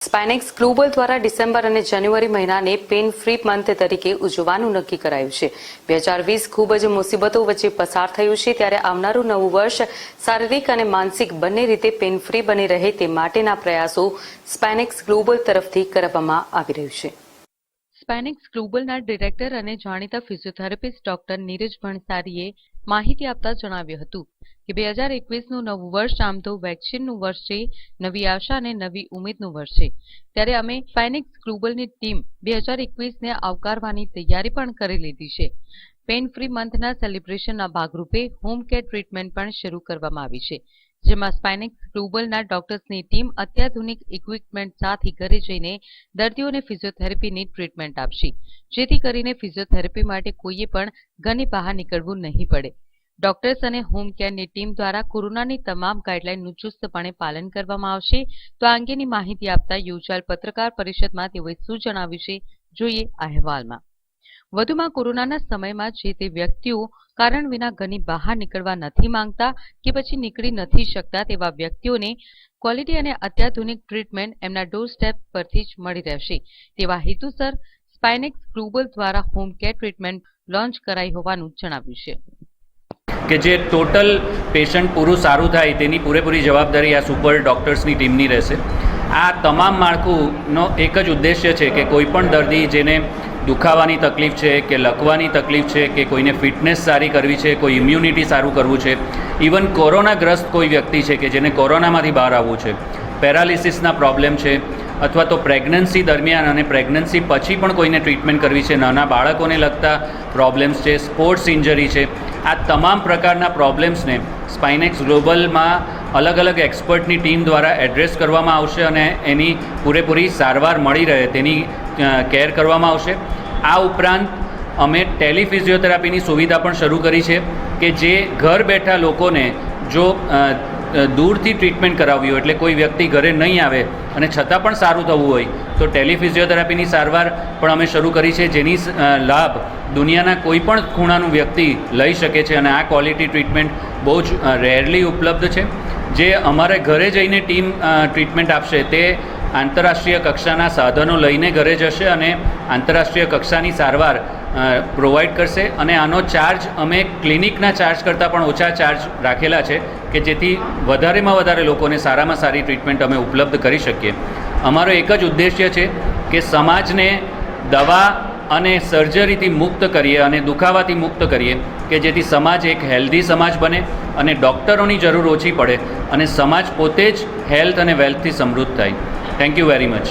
સ્પાઇનેક્સ global દ્વારા December અને જાન્યુઆરી મહિનાને pain free month તરીકે ઉજવવાનું નક્કી કરાયું છે। 2020 ખૂબ જ મુસીબતો વચ્ચે પસાર થયું છે, ત્યારે આવનારું નવું વર્ષ શારીરિક અને માનસિક બંને રીતે પેન ફ્રી બની રહે તે માટેના પ્રયાસો સ્પાઇનેક્સ ગ્લોબલ તરફથી કરવામાં આવી રહ્યું છે। સ્પાઇનેક્સ ગ્લોબલના ડિરેક્ટર અને જાણીતા ફિઝિયોથેરાપિસ્ટ ડોક્ટર નીરજ ભણસારીએ માહિતી આપતા જણાવ્યું હતું કે 2021નું નવું વર્ષ આમ તો વેક્સિનનું વર્ષ છે, નવી આશા અને નવી ઉમેદનું વર્ષ છે। ત્યારે અમે સ્પાઇનેક્સ ગ્લોબલની ટીમ 2021ને આવકારવાની તૈયારી પણ કરી લીધી છે। પેન ફ્રી મંથના સેલિબ્રેશનના ભાગરૂપે હોમ કેર ટ્રીટમેન્ટ પણ શરૂ કરવામાં આવી છે, જેમાં સ્પાઇનેક્સ ગ્લોબલના ડોક્ટર્સની ટીમ અત્યાધુનિક ઇક્વિપમેન્ટ સાથે ઘરે જઈને દર્દીઓને ફિઝિયોથેરાપીની ટ્રીટમેન્ટ આપશે, જેથી કરીને ફિઝિયોથેરાપી માટે કોઈએ પણ ઘરની બહાર નીકળવું નહીં પડે। ડોક્ટર્સ અને હોમ કેરની ટીમ દ્વારા કોરોનાની તમામ ગાઈડલાઈનનું ચુસ્તપણે પાલન કરવામાં આવશે। તો આ અંગેની માહિતી આપતા યોજાયેલ પત્રકાર પરિષદમાં તેઓએ શું જણાવ્યું છે, જોઈએ આ અહેવાલમાં। વધુમાં કોરોનાના સમયમાં જે તે વ્યક્તિઓ કારણ વિના ઘરની બહાર નીકળવા નથી માંગતા કે પછી નીકળી નથી શકતા તેવા વ્યક્તિઓને ક્વોલિટી અને અત્યાધુનિક ટ્રીટમેન્ટ એમના ડોર સ્ટેપ પરથી જ મળી રહેશે। તેવા હેતુસર સ્પાઇનેક્સ ગ્લોબલ દ્વારા હોમ કેર ટ્રીટમેન્ટ લોન્ચ કરાઈ હોવાનું જણાવ્યું છે કે જે ટોટલ પેશન્ટ પૂરું સારું થાય તેની પૂરેપૂરી જવાબદારી આ સુપર ડૉક્ટર્સની ટીમની રહેશે। આ તમામ માળખુંનો એક જ ઉદ્દેશ્ય છે કે કોઈપણ દર્દી જેને દુખાવાની તકલીફ છે કે લકવાની તકલીફ છે કે કોઈને ફિટનેસ સારી કરવી છે, કોઈ ઇમ્યુનિટી સારું કરવું છે, ઇવન કોરોનાગ્રસ્ત કોઈ વ્યક્તિ છે કે જેને કોરોનામાંથી બહાર આવવું છે, પેરાલિસિસના પ્રોબ્લેમ છે, અથવા તો પ્રેગ્નન્સી દરમિયાન અને પ્રેગ્નન્સી પછી પણ કોઈને ટ્રીટમેન્ટ કરવી છે, નાના બાળકોને લગતા પ્રોબ્લેમ્સ છે, સ્પોર્ટ્સ ઇન્જરી છે, આ તમામ પ્રકારના પ્રોબ્લેમ્સને સ્પાઇનેક્સ ગ્લોબલમાં અલગ અલગ એક્સપર્ટની ટીમ દ્વારા એડ્રેસ કરવામાં આવશે અને એની પૂરેપૂરી સારવાર મળી રહે તેની કેર કરવામાં આવશે। આ ઉપરાંત અમે ટેલિફિઝિયોથેરાપીની સુવિધા પણ શરૂ કરી છે કે જે ઘર બેઠા લોકોને જો દૂરથી ટ્રીટમેન્ટ કરાવવી હોય, એટલે કોઈ વ્યક્તિ ઘરે નહીં આવે અને છતાં પણ સારું થવું હોય તો ટેલિફિઝિયોથેરાપીની સારવાર પણ અમે શરૂ કરી છે, જેની લાભ દુનિયાના કોઈ પણ ખૂણાનું વ્યક્તિ લઈ શકે છે અને આ ક્વોલિટી ટ્રીટમેન્ટ બહુ જ રેરલી ઉપલબ્ધ છે। જે અમારે ઘરે જઈને ટીમ ટ્રીટમેન્ટ આપશે તે આંતરરાષ્ટ્રીય કક્ષાના સાધનો લઈને ઘરે જશે અને આંતરરાષ્ટ્રીય કક્ષાની સારવાર પ્રોવાઈડ કરશે અને આનો ચાર્જ અમે ક્લિનિકના ચાર્જ કરતાં પણ ઓછા ચાર્જ રાખેલા છે કે જેથી વધારેમાં વધારે લોકોને સારામાં સારી ટ્રીટમેન્ટ અમે ઉપલબ્ધ કરી શકીએ। અમારો એક જ ઉદ્દેશ્ય છે કે સમાજને દવા અને સર્જરીથી મુક્ત કરીએ અને દુખાવાથી મુક્ત કરીએ કે જેથી સમાજ એક હેલ્ધી સમાજ બને અને ડૉક્ટરોની જરૂર ઓછી પડે અને સમાજ પોતે જ હેલ્થ અને વેલ્થથી સમૃદ્ધ થાય। Thank you very much.